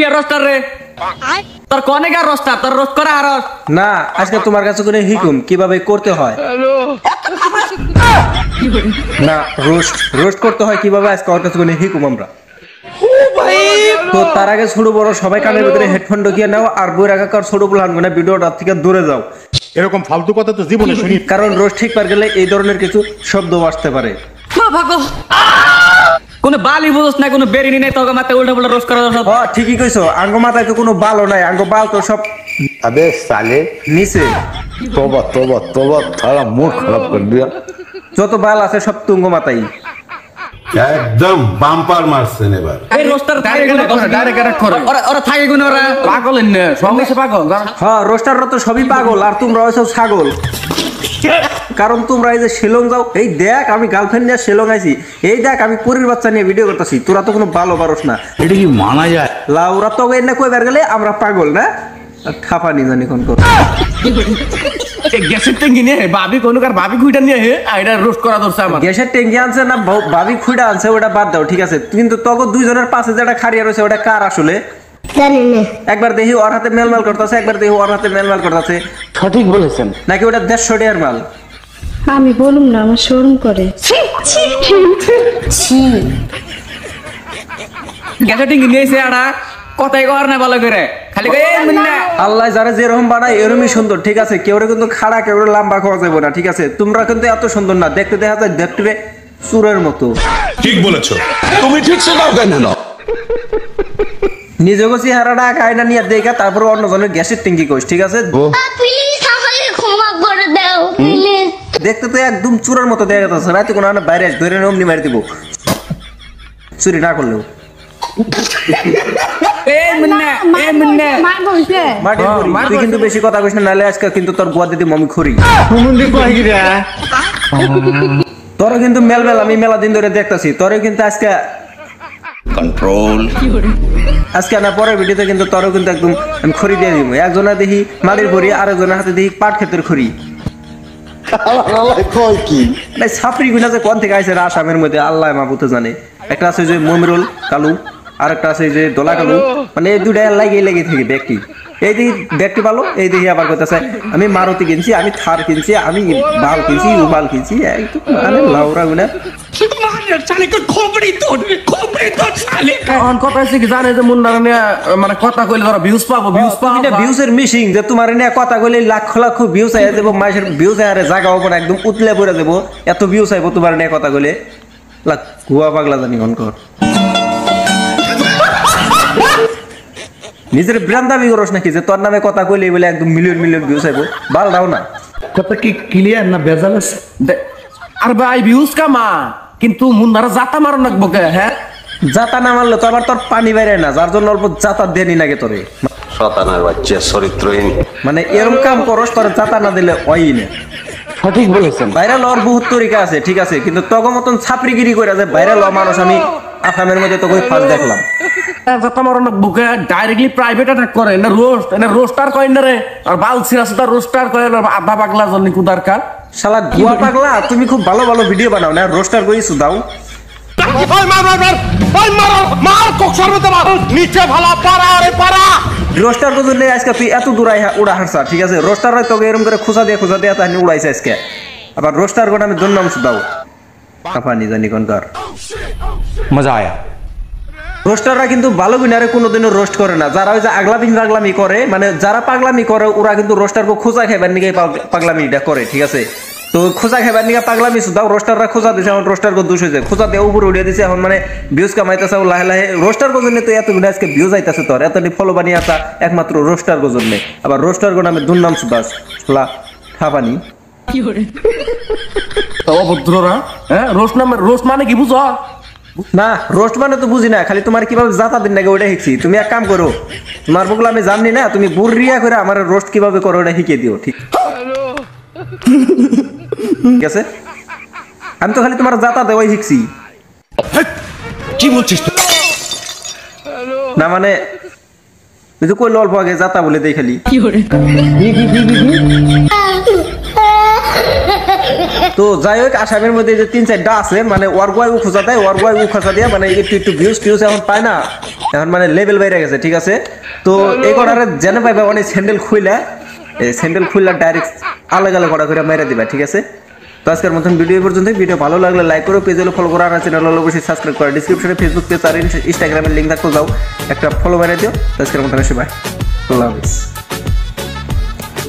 কি রোস্টার রে তোর কোনে গা রোস্টার তোর রোস্ট করা আর না আজকে তোমার কাছে কোনো হিকুম কিভাবে করতে হয় না রোস্ট করতে হয় কিভাবে আজকে ওর কাছে কোনো হিকুম আমরা তো তার আগে ছোট বড় সবাই কানের ভিতরে হেডফোন ঢুকিয়ে নাও আর বই রাখার ছোট বলে আনবে না ভিডিওটা থেকে দূরে যাও এরকম ফালতু কথা তো জীবনে শুনি কারণ রোস্ট ঠিক পার গেলে এই ধরনের কিছু শব্দ আসতে পারে কোন বালি বুঝছ না কোন বেরিনি নাই তোকে মাথা উল্টা পাল্টা রোস্ট করা সব ঠিকই কইছো আঙ্গ মাথায় তো কোনো বালও নাই আঙ্গ বাল তো সব अबे साले নিচে तोबा तोबा तोबा थारा मूड खराब कर दिया যত বাল আছে সব তুঙ্গ মাথায় একদম বাম্পার মারছেন এবার এই রোস্টার ডাইরেক্ট করে ওরা থাকে কোন ওরা পাগল না সঙ্গে পাগল হ্যাঁ রোস্টাররা তো সবই পাগল আর তোমরা হইছো ছাগল কারণ তোমরা এই যে শিলং যাও এই দেখ আমি গার্লফ্রেন্ড নিয়ে শিলং আইছি এই দেখ আমি পরির বাচ্চা নিয়ে ভিডিও করতেছি তোরা তো কোনো ভালো পারস না এটা কি মানা যায় লাউরা তো এনে কই বের গেলে আমরা পাগল না ঠাপানি জানি কোন কর গ্যাসের ট্যাঙ্কি নিয়ে ভাবি কোন কার ভাবি খুইটা নিয়ে এটা রোস্ট করা দরছে আমার গ্যাসের ট্যাঙ্কি আনছে না ভাবি খুইটা আনছে ওটা বাদ দাও ঠিক আছে কিন্তু তখন দুইজনের পাশে যেটা খাড়িয়া রয়েছে ওটা কার আসলে একবার দেখি ওর হাতে মেলমাল করতেছে একবার দেখি ওর হাতে মেলমাল করতেছে সঠিক বলেছেন নাকি ওটা 150 টাকার মাল আমি বলুম না আমার শরম করে গ্যাসের ট্যাঙ্কি নিয়েছে আড়া কথাই কর না ভালো করে খালি আল্লাহ যারা যেরকম বানায় এরকমই সুন্দর ঠিক আছে কেউ কিন্তু খাড়া কেউ লম্বা খাওয়া যাবে না ঠিক আছে তোমরা কিন্তু এত সুন্দর না দেখতে দেখা যায় দেখতে চুরের মতো ঠিক বলেছো তুমি ঠিক সে দাও কেন না নিজেকে চেহারাটা কায়না নিয়ে দেখা তারপর অন্য জনের গ্যাসের ট্যাঙ্কি কইস ঠিক আছে প্লিজ আমাকে ক্ষমা করে দাও প্লিজ দেখতে তো একদম চুরের মতো দেখা যাচ্ছে রাতে কোনো বাইরে আস ধরে অমনি মারি দিব চুরি না করলেও তুই কিন্তু বেশি কথা কইস না নালে আজকে কিন্তু তোর গোয়া দিদি মমি খড়ি তোর কিন্তু আমি মেলা দিন ধরে দেখতেছি তোর কিন্তু আজকে कंट्रोल আজকে না পরের ভিডিওতে কিন্তু তোরও কিন্তু একদম আমি খড়ি দিয়ে দিব একজনের দেখি মাটির খড়ি আরেকজনের হাতে দেখি পাট ক্ষেতের খড়ি কই কি ভাই ছাপড়ি গুনা যে কোন থেকে আইছে আসামের মধ্যে আল্লাহ মাহবুতে জানে একটা আছে যে মমিরুল কালু আর একটা আছে যে দোলা কালু মানে এই দুইটা লেগে থেকে ব্যক্তি এই দিকে ব্যক্তি ভালো এই দিকে আবার কইতাছে আমি মারুতি কিনছি আমি থার কিনছি আমি বাল কিনছি উবাল কিনছি একদম মানে লাউরা গুনা কথা আছে কি জানে যে মুন্নার মানে কথা কইলে ধরো ভিউজ পাবো ভিউজের মিশিং যে তোমার নিয়ে কথা কইলে লাখ লাখ ভিউজ আইয়া দেবো মাসের ভিউজ আরে জায়গা উপর একদম উতলে পড়ে দেবো এত ভিউজ আইবো তোমার নিয়ে কথা কইলে লাখ গুয়া পাগলা জানি কোন কর নিজের ব্র্যান্ড দাবি করস নাকি যে তোর নামে কথা কইলে বলে একদম মিলিয়ন ভিউজ আইবো বাল দাও না কথা কি ক্লিয়ার না ভেজাল আছে আর ভাই ভিউজ কামা কিন্তু মুন্নারা জাতা মারো নাকবো কে হ্যাঁ জাতা না মারলে তো আবার তোর পানি বাইরে না যার জন্য অল্প জাতা দেনি নাকি তোরে শয়তানের বাচ্চা চরিত্রহীন মানে এরকম কাম করস তোর জাতা না দিলে ওই না সঠিক বলেছেন ভাইরাল হওয়ার বহুত তরিকা আছে ঠিক আছে কিন্তু তখন মতন ছাপড়িগিরি করে যে ভাইরাল হওয়া মানুষ আমি আসামের মধ্যে তো কই ফার্স্ট দেখলাম জাতা মারো নাকবো কে ডাইরেক্টলি প্রাইভেট অ্যাটাক করে না রোস্টার কয় না রে আর বাল সিরাস তার রোস্টার কয় আধা পাগলা জন্য কুদার কার শালা গুয়া পাগলা তুমি খুব ভালো ভালো ভিডিও বানাও না রোস্টার করি সুদাও রোস্টার কো জন্য আজকে তুই এত দূর উড়া হারছা ঠিক আছে রোস্টার তোকে এরকম করে খোঁজা দিয়ে তাহলে উড়াইছে আজকে আবার রোস্টার কোন আমি দুই নাম সুদাও কাপানি জানি কোনকার মজা আয়া রোস্টাররা কিন্তু ভালো বিনারে কোনোদিনও রোস্ট করে না যারা ওই যে আগলামি করে মানে যারা পাগলামি করে ওরা কিন্তু রোস্টারকে খোঁজা খাইবার নিকে পাগলামিটা করে ঠিক আছে তো খোঁজা খাইবার নিকে পাগলামি শুধাও রোস্টাররা খোঁজা দিছে এখন রোস্টারকে দোষ হয়েছে খোঁজা দিয়ে উপরে উড়িয়ে দিছে এখন মানে ভিউজ কামাইতেছে লাহে রোস্টার জন্য তো এত আজকে ভিউজ আইতাছে তোর এতটি ফলো বানিয়ে আসা একমাত্র রোস্টার জন্য আবার রোস্টার নামে দুর্নাম সুদাস ঠাপানি অভদ্ররা হ্যাঁ রোস্ট মানে কি বুঝো না রোস্ট মানে তো বুঝি না খালি তোমার কিভাবে জাতা দিন নাকি ওটা শিখছি তুমি এক কাম করো তোমার বগুলো আমি জানি না তুমি বুড়িয়া করে আমার রোস্ট কিভাবে করো ওটা শিখিয়ে দিও ঠিক আছে আমি তো খালি তোমার জাতা দেওয়াই শিখছি কি বলছিস না মানে তুই তো কইল অল্প আগে জাতা বলে দেই খালি তো তো যাই হোক আসামের মধ্যে যে 3-4টা আছে মানে ওয়ার্গওয়াই উ খোঁজা দেয় ওয়ার্গওয়াই উ খোঁজা দিয়ে মানে একটু ভিউজ এখন পায় না এখন মানে লেভেল বাইরে গেছে ঠিক আছে তো এই কটারে জেনে পাইবা অনেক স্যান্ডেল খুইলা ডাইরেক্ট আলাদা কটা করে মেরে দিবা ঠিক আছে তো আজকের মতন ভিডিও পর্যন্ত ভিডিও ভালো লাগলে লাইক করো পেজ হলো ফলো করো আর চ্যানেল হলো অবশ্যই সাবস্ক্রাইব করো ডেসক্রিপশনে ফেসবুক পেজ আর ইনস্টাগ্রামের লিংক থাকলে দাও একটা ফলো মেরে দিও তো আজকের মতন সবাই আল্লাহ হাফেজ